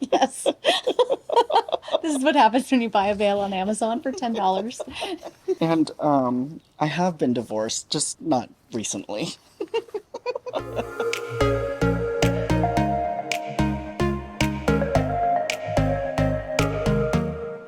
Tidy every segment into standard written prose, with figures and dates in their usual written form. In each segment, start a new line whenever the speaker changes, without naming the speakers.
Yes. This is what happens when you buy a veil on Amazon for $10.
And I have been divorced, just not recently.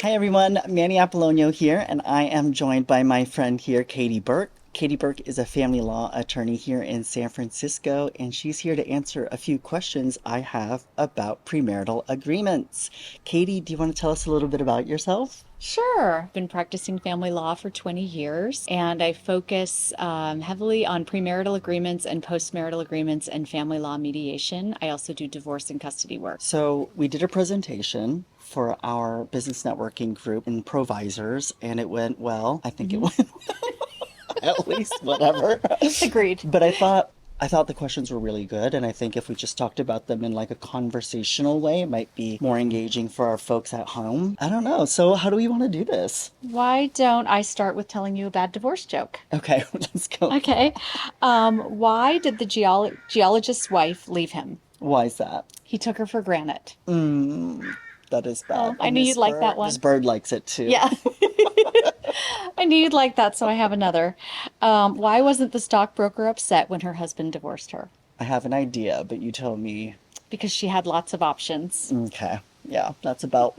Hi everyone, Manny Apollonio here, and I am joined by my friend here, Katie Burke. Katie Burke is a family law attorney here in San Francisco, and she's here to answer a few questions I have about premarital agreements. Katie, do you want to tell us a little bit about yourself?
Sure. I've been practicing family law for 20 years, and I focus heavily on premarital agreements and postmarital agreements and family law mediation. I also do divorce and custody work.
So, we did a presentation for our business networking group in Provisors, and it went well. I think it went at least whatever.
Agreed.
But I thought the questions were really good, and I think if we just talked about them in like a conversational way, it might be more engaging for our folks at home. I don't know. So how do we want to do this?
Why don't I start with telling you a bad divorce joke?
Okay, let's go.
Okay. Why did the geologist's wife leave him?
Why is that?
He took her for granted.
That is
Oh,
bad.
I
And
knew you'd like that
this
one.
bird likes it too.
Yeah. I knew you'd like that, so I have another. Why wasn't the stockbroker upset when her husband divorced her?
I have an idea, but you tell me.
Because she had lots of options.
Okay. Yeah, that's about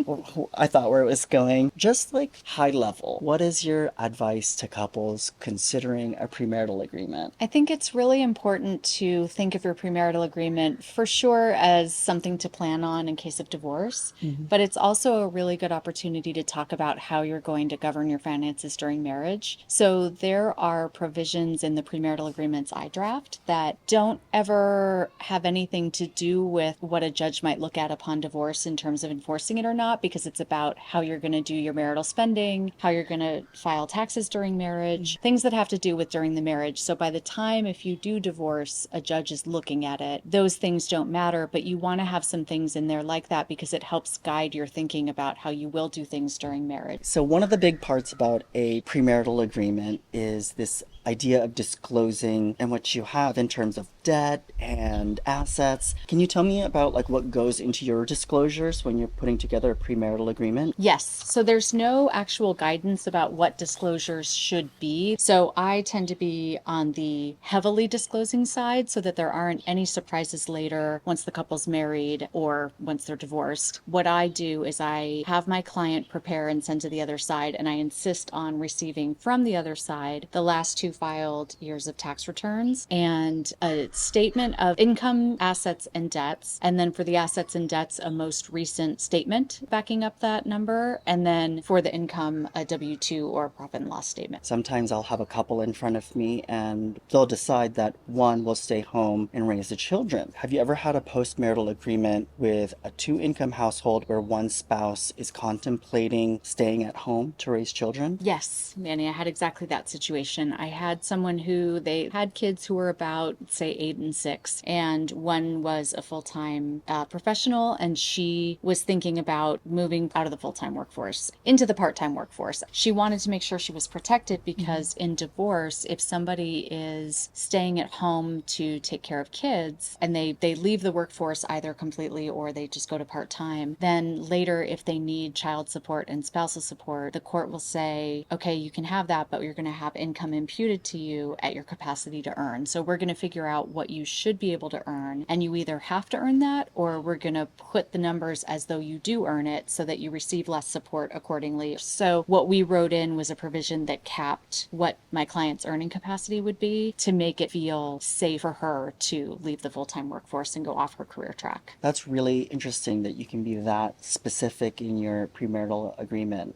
I thought where it was going. Just like high level, what is your advice to couples considering a premarital agreement?
I think it's really important to think of your premarital agreement for sure as something to plan on in case of divorce, but it's also a really good opportunity to talk about how you're going to govern your finances during marriage. So there are provisions in the premarital agreements I draft that don't ever have anything to do with what a judge might look at upon divorce in terms of enforcing it or not, because it's about how you're going to do your marital spending, how you're going to file taxes during marriage, things that have to do with during the marriage. So by the time if you do divorce, a judge is looking at it, those things don't matter, but you want to have some things in there like that because it helps guide your thinking about how you will do things during marriage.
So, one of the big parts about a premarital agreement is this idea of disclosing and what you have in terms of debt and assets. Can you tell me about like what goes into your disclosures when you're putting together a premarital agreement?
Yes. So there's no actual guidance about what disclosures should be. So I tend to be on the heavily disclosing side so that there aren't any surprises later once the couple's married or once they're divorced. What I do is I have my client prepare and send to the other side, and I insist on receiving from the other side the last two filed years of tax returns and a statement of income, assets, and debts. And then for the assets and debts, a most recent statement backing up that number. And then for the income, a W-2 or a profit and loss statement.
Sometimes I'll have a couple in front of me and they'll decide that one will stay home and raise the children. Have you ever had a postmarital agreement with a two-income household where one spouse is contemplating staying at home to raise children?
Yes, Manny, I had exactly that situation. I had someone who they had kids who were about, say, 8 and 6, and one was a full-time professional, and she was thinking about moving out of the full-time workforce into the part-time workforce. She wanted to make sure she was protected because in divorce, if somebody is staying at home to take care of kids and they leave the workforce either completely or they just go to part-time, then later if they need child support and spousal support, the court will say, okay, you can have that, but you're going to have income imputed to you at your capacity to earn. So we're going to figure out what you should be able to earn, and you either have to earn that or we're going to put the numbers as though you do earn it so that you receive less support accordingly. So what we wrote in was a provision that capped what my client's earning capacity would be to make it feel safe for her to leave the full-time workforce and go off her career track.
That's really interesting that you can be that specific in your premarital agreement.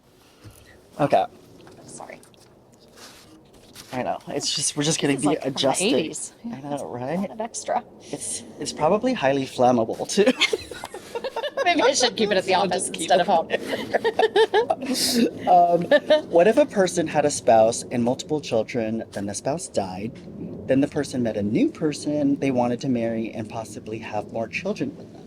Okay.
Sorry.
I know. It's just we're just gonna
This is
be
like from the
adjusted.
80s.
I know, right?
An extra.
It's probably highly flammable too.
Maybe I should keep it at the
I'll
office
just keep
instead of home.
What if a person had a spouse and multiple children, then the spouse died, then the person met a new person they wanted to marry and possibly have more children with them?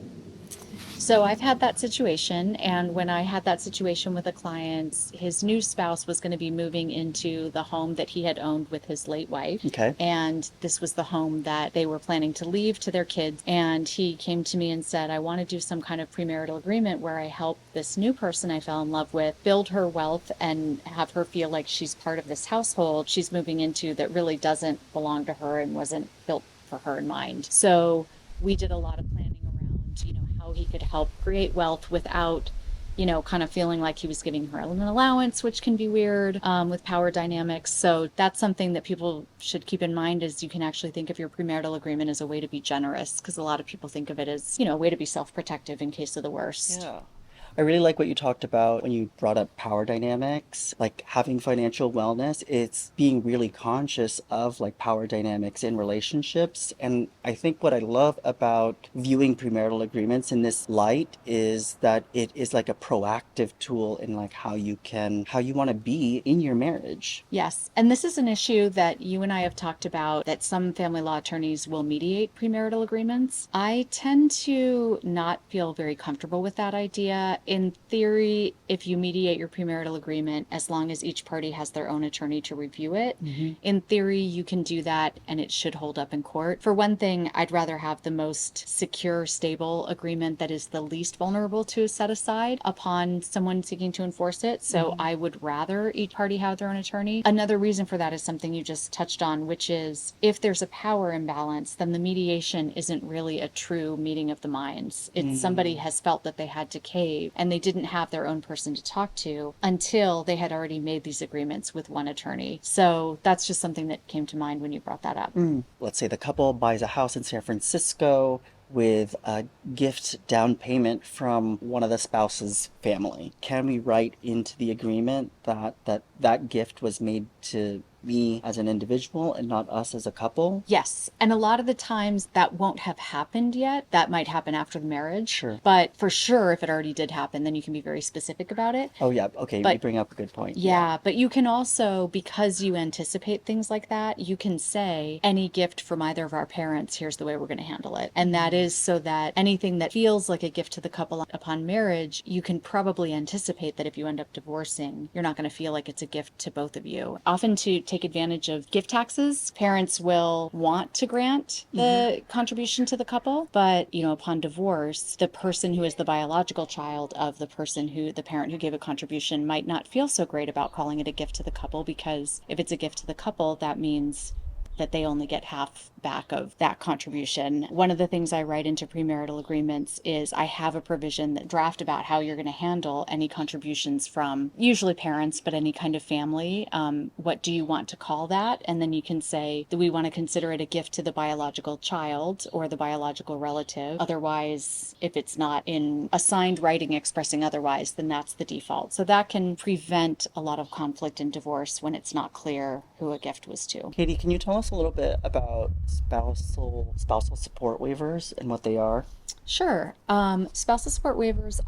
So I've had that situation, and when I had that situation with a client, his new spouse was going to be moving into the home that he had owned with his late wife.
Okay.
And this was the home that they were planning to leave to their kids. And he came to me and said, I want to do some kind of premarital agreement where I help this new person I fell in love with build her wealth and have her feel like she's part of this household she's moving into that really doesn't belong to her and wasn't built for her in mind. So we did a lot of planning around, how he could help create wealth without, kind of feeling like he was giving her an allowance, which can be weird with power dynamics. So that's something that people should keep in mind is you can actually think of your premarital agreement as a way to be generous because a lot of people think of it as, a way to be self-protective in case of the worst.
Yeah. I really like what you talked about when you brought up power dynamics, like having financial wellness. It's being really conscious of like power dynamics in relationships. And I think what I love about viewing premarital agreements in this light is that it is like a proactive tool in like how you want to be in your marriage.
Yes. And this is an issue that you and I have talked about that some family law attorneys will mediate premarital agreements. I tend to not feel very comfortable with that idea. In theory, if you mediate your premarital agreement, as long as each party has their own attorney to review it, in theory, you can do that and it should hold up in court. For one thing, I'd rather have the most secure, stable agreement that is the least vulnerable to set aside upon someone seeking to enforce it. So I would rather each party have their own attorney. Another reason for that is something you just touched on, which is if there's a power imbalance, then the mediation isn't really a true meeting of the minds. It's somebody has felt that they had to cave and they didn't have their own person to talk to until they had already made these agreements with one attorney. So that's just something that came to mind when you brought that up.
Let's say the couple buys a house in San Francisco with a gift down payment from one of the spouse's family. Can we write into the agreement that that gift was made to me as an individual and not us as a couple?
Yes. And a lot of the times that won't have happened yet. That might happen after the marriage.
Sure.
But for sure, if it already did happen, then you can be very specific about it.
Oh, yeah. Okay.
But
you bring up a good point.
yeah, but you can also, because you anticipate things like that, you can say, any gift from either of our parents, here's the way we're going to handle it. And that is so that anything that feels like a gift to the couple upon marriage, you can probably anticipate that if you end up divorcing, you're not going to feel like it's a gift to both of you. Often to take advantage of gift taxes, parents will want to grant the contribution to the couple, but, upon divorce, the person who is the biological child of the parent who gave a contribution might not feel so great about calling it a gift to the couple because if it's a gift to the couple, that means that they only get half back of that contribution. One of the things I write into premarital agreements is I have a provision that draft about how you're going to handle any contributions from usually parents, but any kind of family. What do you want to call that? And then you can say, do we want to consider it a gift to the biological child or the biological relative? Otherwise, if it's not in assigned writing expressing otherwise, then that's the default. So that can prevent a lot of conflict in divorce when it's not clear who a gift was to.
Katie, can you tell us a little bit about spousal support waivers and what they are?
Sure. Spousal support waivers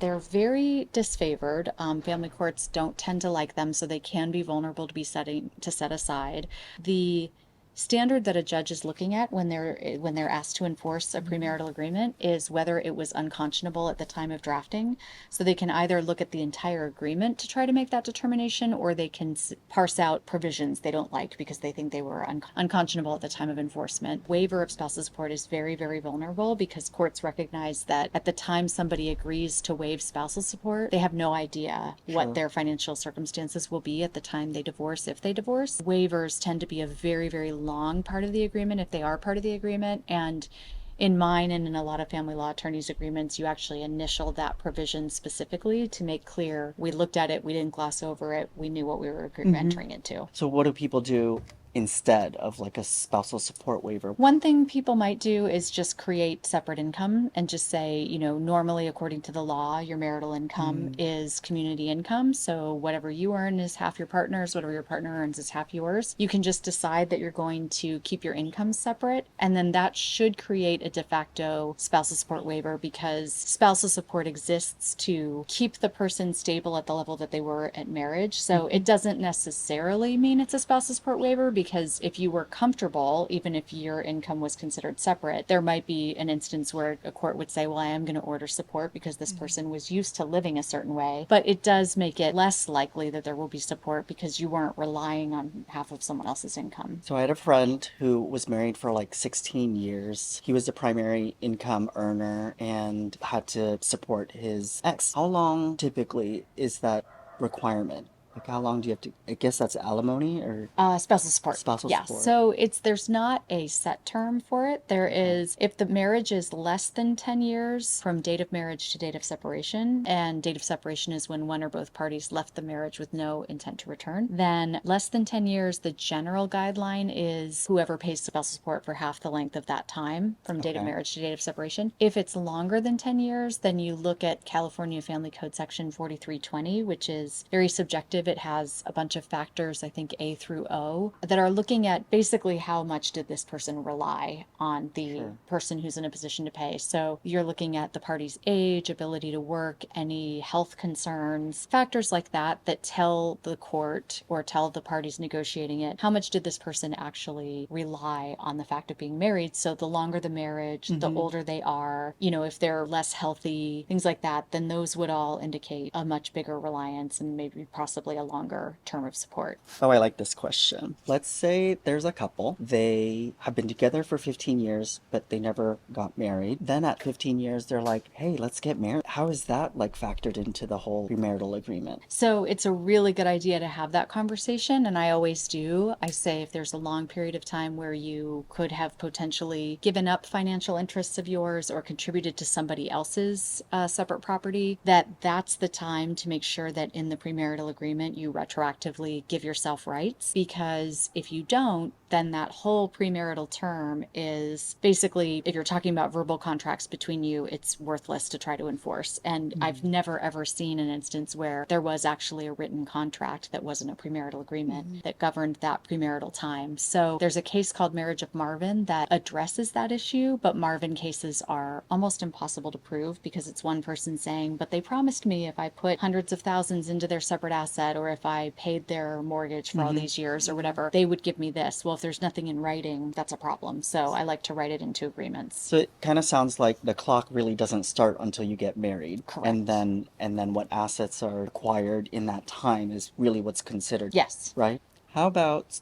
they're very disfavored. Family courts don't tend to like them, so they can be vulnerable to be set aside. The standard that a judge is looking at when they're asked to enforce a premarital agreement is whether it was unconscionable at the time of drafting. So they can either look at the entire agreement to try to make that determination, or they can parse out provisions they don't like because they think they were unconscionable at the time of enforcement. Waiver of spousal support is very, very vulnerable because courts recognize that at the time somebody agrees to waive spousal support, they have no idea what their financial circumstances will be at the time they divorce, if they divorce. Waivers tend to be a very, very long part of the agreement if they are part of the agreement, and in mine and in a lot of family law attorneys' agreements, you actually initial that provision specifically to make clear we looked at it, we didn't gloss over it, we knew what we were entering into.
So what do people do instead of like a spousal support waiver?
One thing people might do is just create separate income and just say, normally according to the law, your marital income is community income. So whatever you earn is half your partner's, whatever your partner earns is half yours. You can just decide that you're going to keep your income separate. And then that should create a de facto spousal support waiver because spousal support exists to keep the person stable at the level that they were at marriage. So it doesn't necessarily mean it's a spousal support waiver because if you were comfortable, even if your income was considered separate, there might be an instance where a court would say, well, I am going to order support because this person was used to living a certain way. But it does make it less likely that there will be support because you weren't relying on half of someone else's income.
So I had a friend who was married for like 16 years. He was the primary income earner and had to support his ex. How long typically is that requirement? Like how long do you have to, I guess that's alimony or
Spousal support.
spousal
Yeah.
support?
So there's not a set term for it. There
Okay.
is, if the marriage is less than 10 years from date of marriage to date of separation, and date of separation is when one or both parties left the marriage with no intent to return, then less than 10 years, the general guideline is whoever pays spousal support for half the length of that time from date of
Okay.
marriage to date of separation. If it's longer than 10 years, then you look at California Family Code Section 4320, which is very subjective. It has a bunch of factors, I think A through O, that are looking at basically how much did this person rely on the
Sure.
person who's in a position to pay. So you're looking at the party's age, ability to work, any health concerns, factors like that that tell the court or tell the parties negotiating it how much did this person actually rely on the fact of being married. So the longer the marriage, the
Mm-hmm.
older they are, you know, if they're less healthy, things like that, then those would all indicate a much bigger reliance and maybe possibly a longer term of support.
Oh, I like this question. Let's say there's a couple. They have been together for 15 years, but they never got married. Then at 15 years, they're like, hey, let's get married. How is that like factored into the whole premarital agreement?
So it's a really good idea to have that conversation, and I always do. I say if there's a long period of time where you could have potentially given up financial interests of yours or contributed to somebody else's separate property, that's the time to make sure that in the premarital agreement you retroactively give yourself rights, because if you don't, then that whole premarital term is basically, if you're talking about verbal contracts between you, it's worthless to try to enforce. And I've never ever seen an instance where there was actually a written contract that wasn't a premarital agreement that governed that premarital time. So there's a case called Marriage of Marvin that addresses that issue, but Marvin cases are almost impossible to prove because it's one person saying, but they promised me if I put hundreds of thousands into their separate asset or if I paid their mortgage for all
Mm-hmm.
these years or whatever, they would give me this. Well, if there's nothing in writing, that's a problem. So I like to write it into agreements.
So it kind of sounds like the clock really doesn't start until you get married,
Correct.
and then what assets are acquired in that time is really what's considered,
Yes.
right? How about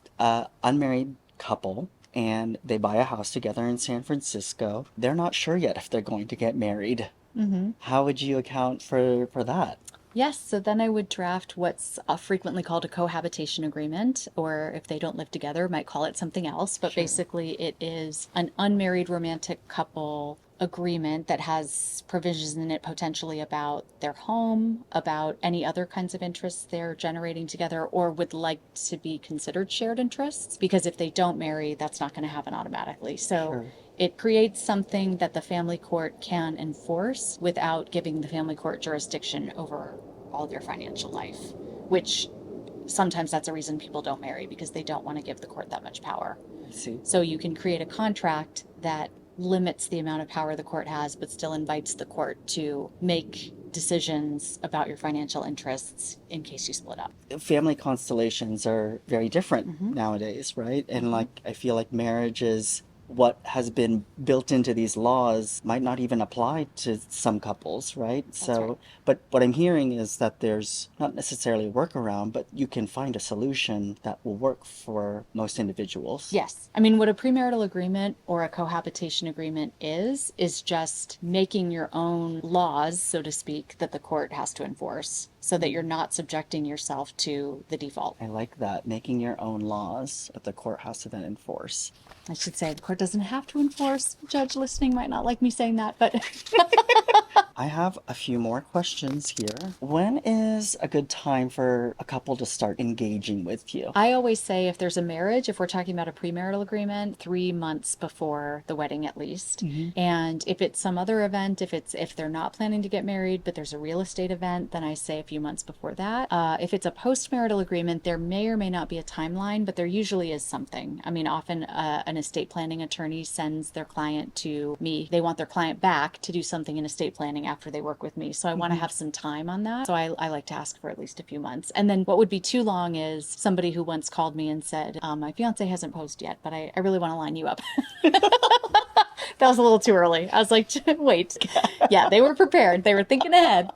unmarried couple and they buy a house together in San Francisco? They're not sure yet if they're going to get married.
Mm-hmm.
How would you account for that?
Yes, so then I would draft what's frequently called a cohabitation agreement, or if they don't live together, might call it something else. But
Sure.
basically, it is an unmarried romantic couple agreement that has provisions in it potentially about their home, about any other kinds of interests they're generating together or would like to be considered shared interests. Because if they don't marry, that's not going to happen automatically. So
Sure.
it creates something that the family court can enforce without giving the family court jurisdiction over all their financial life, which sometimes that's a reason people don't marry because they don't want to give the court that much power.
I see.
So you can create a contract that limits the amount of power the court has, but still invites the court to make decisions about your financial interests in case you split up.
Family constellations are very different
Mm-hmm.
nowadays, right? And
Mm-hmm.
like I feel like marriage is what has been built into these laws might not even apply to some couples, right?
That's right.
So, but what I'm hearing is that there's not necessarily a workaround, but you can find a solution that will work for most individuals.
Yes. I mean, what a premarital agreement or a cohabitation agreement is just making your own laws, so to speak, that the court has to enforce so that you're not subjecting yourself to the default.
I like that, making your own laws that the court has to then enforce.
I should say the court doesn't have to enforce. Judge listening might not like me saying that, but
I have a few more questions here. When is a good time for a couple to start engaging with you?
I always say if there's a marriage, if we're talking about a premarital agreement, 3 months before the wedding at least.
Mm-hmm.
And if it's some other event, if they're not planning to get married, but there's a real estate event, then I say a few months before that. If it's a post-marital agreement, there may or may not be a timeline, but there usually is something. I mean, often an estate planning attorney sends their client to me. They want their client back to do something in estate planning after they work with me. So I want to
Hmm.
have some time on that. So I like to ask for at least a few months. And then what would be too long is somebody who once called me and said, my fiance hasn't posed yet, but I really want to line you up. That was a little too early. I was like, wait. Yeah, they were prepared. They were thinking ahead.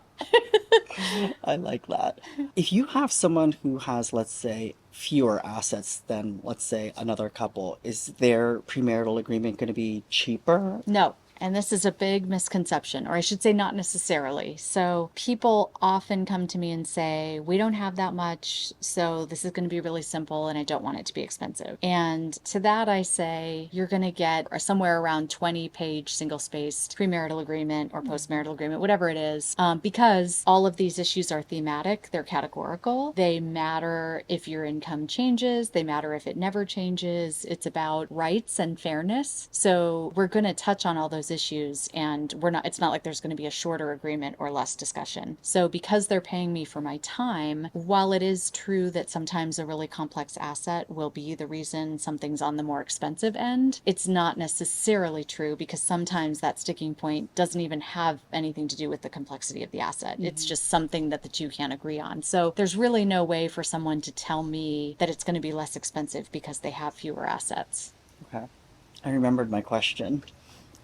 I like that. If you have someone who has, let's say, fewer assets than, let's say, another couple, is their premarital agreement going to be cheaper?
No. And this is a big misconception, or I should say, not necessarily. So, people often come to me and say, we don't have that much, so this is going to be really simple, and I don't want it to be expensive. And to that, I say, you're going to get somewhere around 20-page single spaced premarital agreement or postmarital agreement, whatever it is, because all of these issues are thematic, they're categorical. They matter if your income changes, they matter if it never changes. It's about rights and fairness. So, we're going to touch on all those issues, and it's not like there's going to be a shorter agreement or less discussion. So because they're paying me for my time, while it is true that sometimes a really complex asset will be the reason something's on the more expensive end, it's not necessarily true, because sometimes that sticking point doesn't even have anything to do with the complexity of the asset. It's
Hmm.
just something that the two can't agree on. So there's really no way for someone to tell me that it's going to be less expensive because they have fewer assets.
Okay. I remembered my question.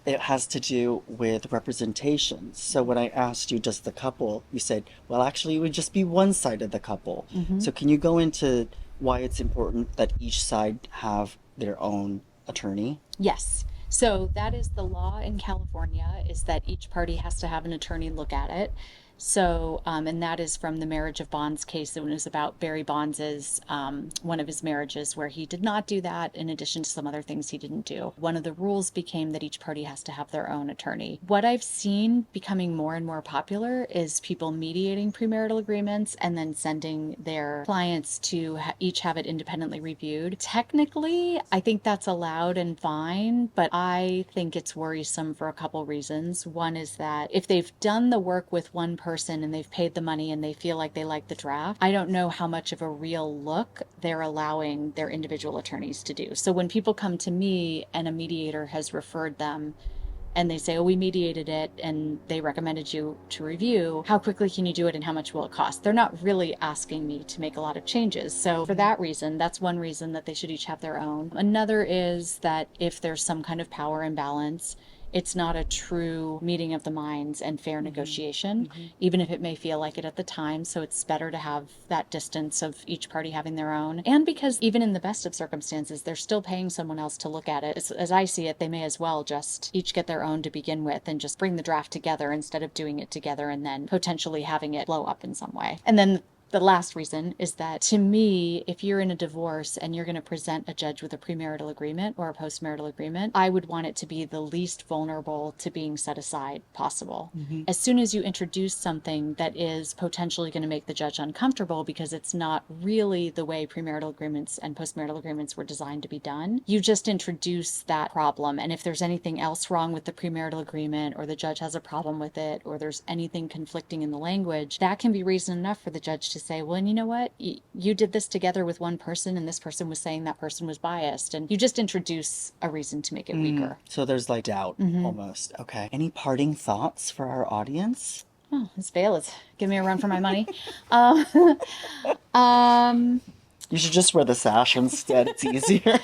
It has to do with representation. So when I asked you just the couple, you said, well, actually, it would just be one side of the couple.
Mm-hmm.
So can you go into why it's important that each side have their own attorney?
Yes. So that is the law in California, is that each party has to have an attorney look at it. So, and that is from the marriage of Bonds case. It was about Barry Bonds's, one of his marriages where he did not do that, in addition to some other things he didn't do. One of the rules became that each party has to have their own attorney. What I've seen becoming more and more popular is people mediating premarital agreements and then sending their clients to each have it independently reviewed. Technically, I think that's allowed and fine, but I think it's worrisome for a couple reasons. One is that if they've done the work with one person and they've paid the money and they feel like they like the draft, I don't know how much of a real look they're allowing their individual attorneys to do. So when people come to me and a mediator has referred them and they say, oh, we mediated it and they recommended you to review, how quickly can you do it and how much will it cost? They're not really asking me to make a lot of changes. So for that reason, that's one reason that they should each have their own. Another is that if there's some kind of power imbalance, it's not a true meeting of the minds and fair
Hmm.
negotiation,
Hmm.
even if it may feel like it at the time. So it's better to have that distance of each party having their own. And because even in the best of circumstances, they're still paying someone else to look at it. As I see it, they may as well just each get their own to begin with and just bring the draft together instead of doing it together and then potentially having it blow up in some way. And then the last reason is that, to me, if you're in a divorce and you're going to present a judge with a premarital agreement or a postmarital agreement, I would want it to be the least vulnerable to being set aside possible.
Hmm.
As soon as you introduce something that is potentially going to make the judge uncomfortable because it's not really the way premarital agreements and postmarital agreements were designed to be done, you just introduce that problem. And if there's anything else wrong with the premarital agreement, or the judge has a problem with it, or there's anything conflicting in the language, that can be reason enough for the judge to say, well, and you know what? You did this together with one person, and this person was saying that person was biased. And you just introduce a reason to make it
Mm.
weaker.
So there's like doubt
Mm-hmm.
almost. Okay. Any parting thoughts for our audience?
Oh, this veil is giving me a run for my money. Um, um,
You should just wear the sash instead. It's easier.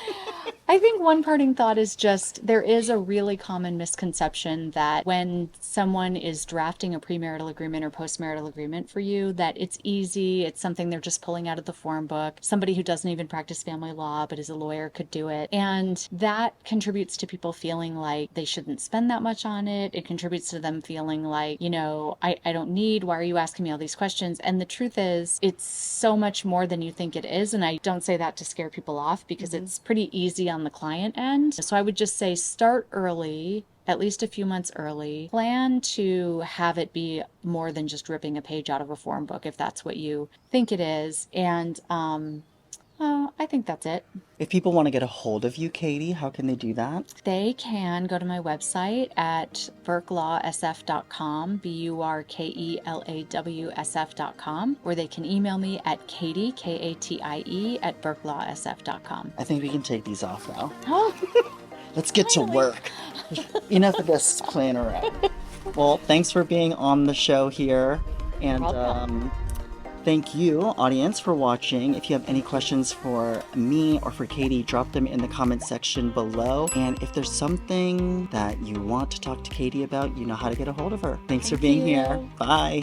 I think one parting thought is just, there is a really common misconception that when someone is drafting a premarital agreement or postmarital agreement for you, that it's easy, it's something they're just pulling out of the form book. Somebody who doesn't even practice family law but is a lawyer could do it. And that contributes to people feeling like they shouldn't spend that much on it. It contributes to them feeling like, I don't need, why are you asking me all these questions? And the truth is, it's so much more than you think it is. And I don't say that to scare people off, because
Hmm.
it's pretty easy on the client end. So I would just say start early, at least a few months early. Plan to have it be more than just ripping a page out of a form book if that's what you think it is. And I think that's it.
If people want to get a hold of you, Katie, how can they do that?
They can go to my website at burklawsf.com, BURKELAWSF.com, or they can email me at Katie, Katie, at burklawsf.com.
I think we can take these off now.
Oh,
Let's get to
finally.
work. Enough of this playing around. Well, thanks for being on the show here.
You're
And
welcome.
thank you, audience, for watching. If you have any questions for me or for Katie, drop them in the comment section below. And if there's something that you want to talk to Katie about, you know how to get a hold of her. Thanks for
Thank
being here.
you.
Bye.